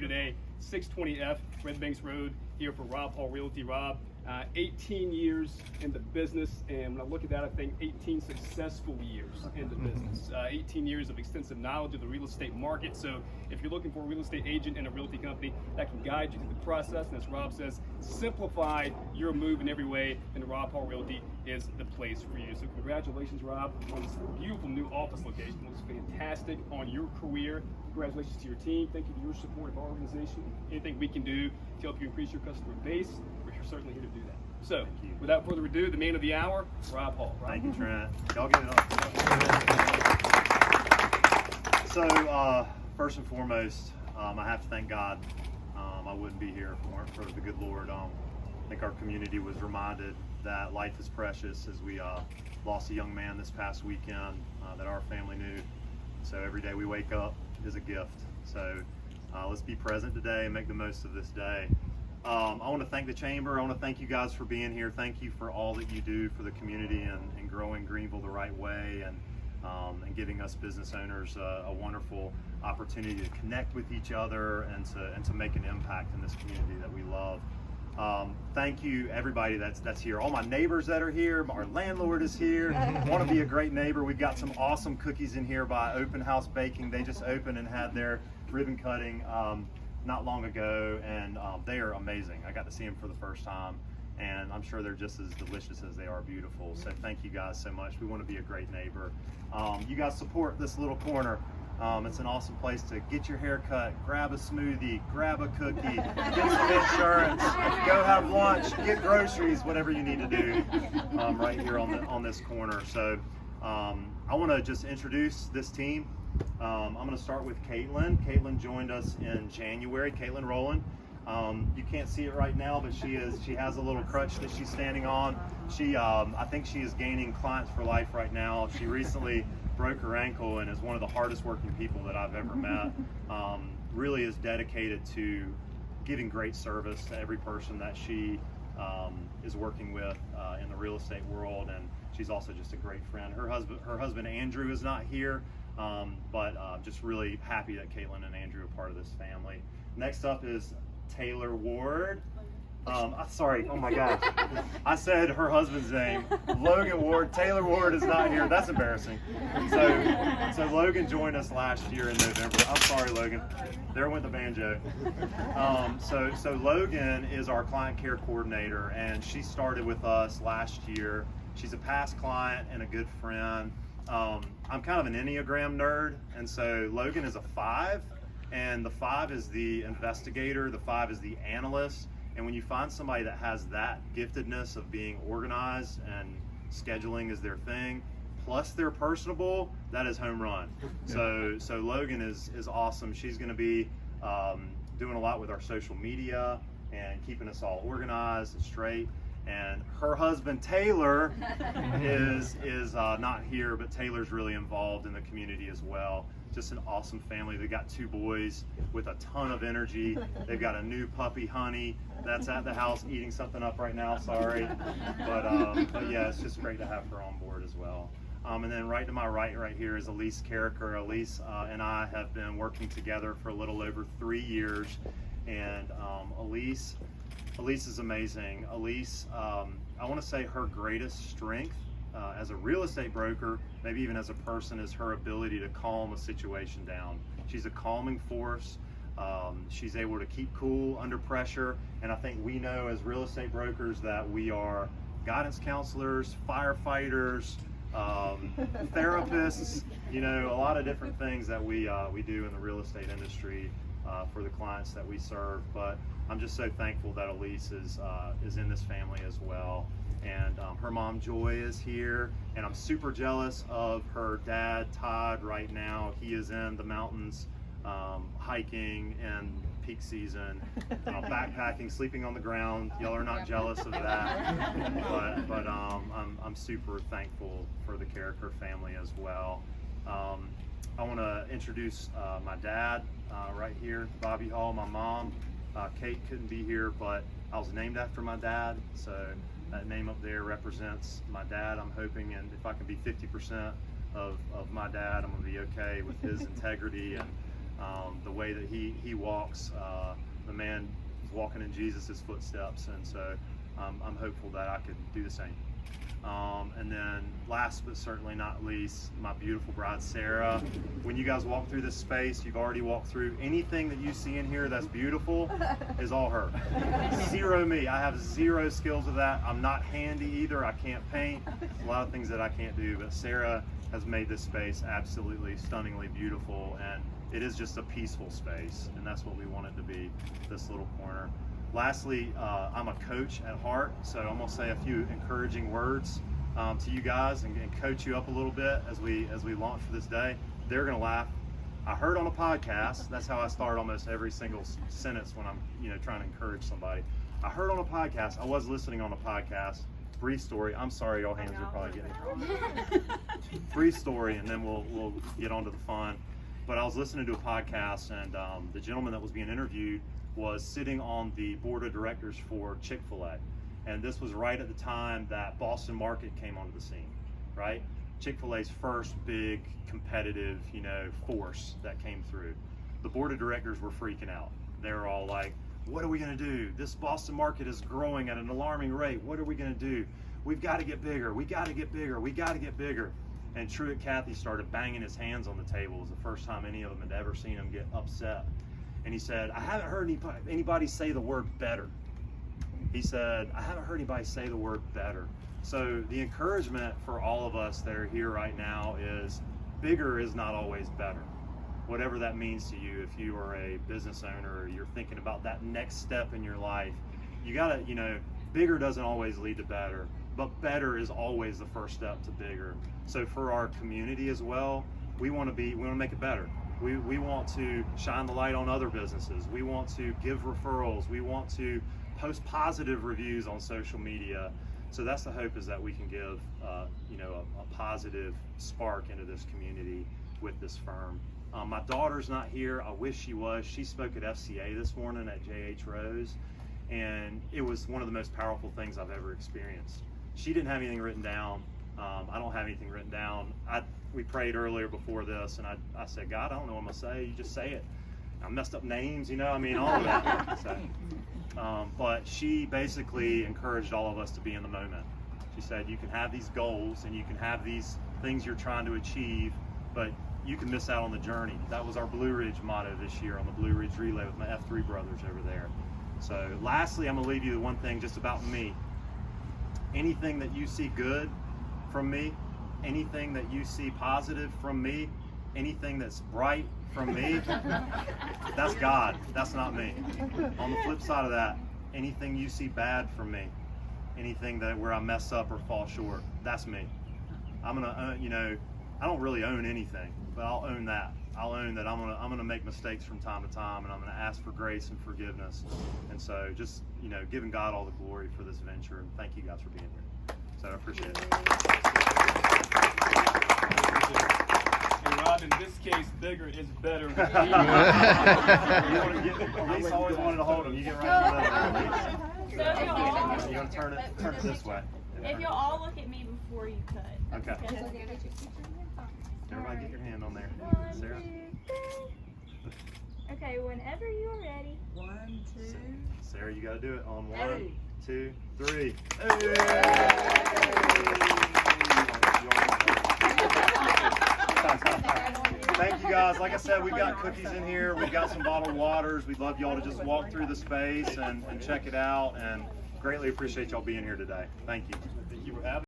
Today, 620F Red Banks Road here for Rhr Realty. Rob, 18 years in the business, and when I look at that, I think 18 successful years in the business. 18 years of extensive knowledge of the real estate market. So if you're looking for a real estate agent in a realty company that can guide you through the process, and as Rob says, simplify your move in every way, then Rhr Realty is the place for you. So congratulations, Rob, on this beautiful new office location. It looks fantastic on your career. Congratulations to your team. Thank you for your support of our organization. Anything we can do to help you increase your customer base, we're certainly here to do that. So, without further ado, the man of the hour, Rob Hall. Rob. Thank you, Trent. Y'all give it up. So, first and foremost, I have to thank God. I wouldn't be here if it weren't for the good Lord. I think our community was reminded that life is precious as we lost a young man this past weekend that our family knew. So every day we wake up is a gift. So let's be present today and make the most of this day. I want to thank the Chamber. I want to thank you guys for being here. Thank you for all that you do for the community and growing Greenville the right way, and giving us business owners a wonderful opportunity to connect with each other and to make an impact in this community that we love. Thank you, everybody that's here. All my neighbors that are here. Our landlord is here. Want to be a great neighbor. We've got some awesome cookies in here by Open House Baking. They just opened and had their ribbon cutting not long ago, and they are amazing. I got to see them for the first time, and I'm sure they're just as delicious as they are beautiful. So thank you guys so much. We want to be a great neighbor. You guys support this little corner. It's an awesome place to get your hair cut, grab a smoothie, grab a cookie, get some insurance, go have lunch, get groceries, whatever you need to do right here on this corner. So I want to just introduce this team. I'm going to start with Caitlin. Caitlin joined us in January. Caitlin Rowland. You can't see it right now, but she has a little crutch that she's standing on. I think she is gaining clients for life right now. She recently broke her ankle and is one of the hardest working people that I've ever met. Really is dedicated to giving great service to every person that she is working with in the real estate world, and she's also just a great friend. Her husband Andrew is not here, but just really happy that Caitlin and Andrew are part of this family. Next up is Taylor Ward. Sorry, oh my God. I said her husband's name, Logan Ward. Taylor Ward is not here. That's embarrassing. So Logan joined us last year in November. I'm sorry, Logan. There went the banjo. So Logan is our client care coordinator, and she started with us last year. She's a past client and a good friend. I'm kind of an Enneagram nerd, and so Logan is a 5, and the 5 is the investigator, the 5 is the analyst. And when you find somebody that has that giftedness of being organized and scheduling is their thing, plus they're personable, that is home run. So Logan is awesome. She's going to be doing a lot with our social media and keeping us all organized and straight. And her husband Taylor is not here, but Taylor's really involved in the community as well. Just an awesome family. They got 2 boys with a ton of energy. They've got a new puppy, Honey, that's at the house eating something up right now. Sorry, but yeah, it's just great to have her on board as well. And then right to my right here is Elise Carricker. Elise and I have been working together for a little over 3 years, and Elise is amazing. Elise, I want to say her greatest strength as a real estate broker, maybe even as a person, is her ability to calm a situation down. She's a calming force. She's able to keep cool under pressure, and I think we know as real estate brokers that we are guidance counselors, firefighters, therapists, you know, a lot of different things that we do in the real estate industry for the clients that we serve. But I'm just so thankful that Elise is in this family as well. And her mom Joy is here, and I'm super jealous of her dad Todd right now. He is in the mountains hiking in peak season, backpacking, sleeping on the ground. Y'all are not jealous of that, but I'm super thankful for the Carricker family as well. I want to introduce my dad right here, Bobby Hall. My mom, Kate, couldn't be here, but I was named after my dad, so that name up there represents my dad. I'm hoping, and if I can be 50% of my dad, I'm gonna be okay with his integrity and The way that he walks, the man is walking in Jesus' footsteps, and so I'm hopeful that I could do the same. And then last but certainly not least, my beautiful bride, Sarah. When you guys walk through this space, you've already walked through. Anything that you see in here that's beautiful is all her. Zero me. I have zero skills of that. I'm not handy either. I can't paint. A lot of things that I can't do, but Sarah has made this space absolutely stunningly beautiful, and it is just a peaceful space, and that's what we want it to be, this little corner. Lastly, I'm a coach at heart, so I'm gonna say a few encouraging words to you guys and coach you up a little bit as we launch for this day. They're gonna laugh. I heard on a podcast. That's how I start almost every single sentence when I'm trying to encourage somebody. I heard on a podcast. I was listening on a podcast. Brief story. I'm sorry, y'all hands are probably getting brief story, and then we'll get on to the fun. But I was listening to a podcast, and the gentleman that was being interviewed was sitting on the board of directors for Chick-fil-A. And this was right at the time that Boston Market came onto the scene, right? Chick-fil-A's first big competitive, force that came through. The board of directors were freaking out. They were all like, what are we gonna do? This Boston Market is growing at an alarming rate. What are we gonna do? We've gotta get bigger, we gotta get bigger, we gotta get bigger. And Truett Cathy started banging his hands on the table. It was the first time any of them had ever seen him get upset. And he said, I haven't heard anybody say the word better. He said, I haven't heard anybody say the word better. So the encouragement for all of us that are here right now is bigger is not always better. Whatever that means to you, if you are a business owner or you're thinking about that next step in your life, you gotta, bigger doesn't always lead to better, but better is always the first step to bigger. So for our community as well, we want to make it better. We want to shine the light on other businesses. We want to give referrals. We want to post positive reviews on social media. So that's the hope, is that we can give, a positive spark into this community with this firm. My daughter's not here. I wish she was. She spoke at FCA this morning at J.H. Rose, and it was one of the most powerful things I've ever experienced. She didn't have anything written down. I don't have anything written down. We prayed earlier before this, and I said, God, I don't know what I'm gonna say. You just say it. I messed up names, all of that. So, but she basically encouraged all of us to be in the moment. She said, you can have these goals and you can have these things you're trying to achieve, but you can miss out on the journey. That was our Blue Ridge motto this year on the Blue Ridge Relay with my F3 brothers over there. So lastly, I'm gonna leave you with one thing just about me. Anything that you see good from me, anything that you see positive from me, anything that's bright from me, that's God, that's not me. On the flip side of that, anything you see bad from me, anything where I mess up or fall short, that's me. I'm gonna, I don't really own anything, but I'll own that. I'll own that I'm gonna make mistakes from time to time, and I'm gonna ask for grace and forgiveness. And so just, giving God all the glory for this venture, and thank you guys for being here. So I appreciate it. And Rob, in this case, bigger is better. Lisa always wanted to hold him. You get right in the middle. You're gonna turn it this way. If you'll all look at me before you cut. Okay. Everybody get your hand on there. Sarah? 1, 2, 3. Okay, whenever you are ready. 1, 2. Sarah, you gotta do it on 1, 2, 3. Thank you guys. Like I said, we've got cookies in here. We've got some bottled waters. We'd love y'all to just walk through the space and check it out. And greatly appreciate y'all being here today. Thank you. Thank you for having me.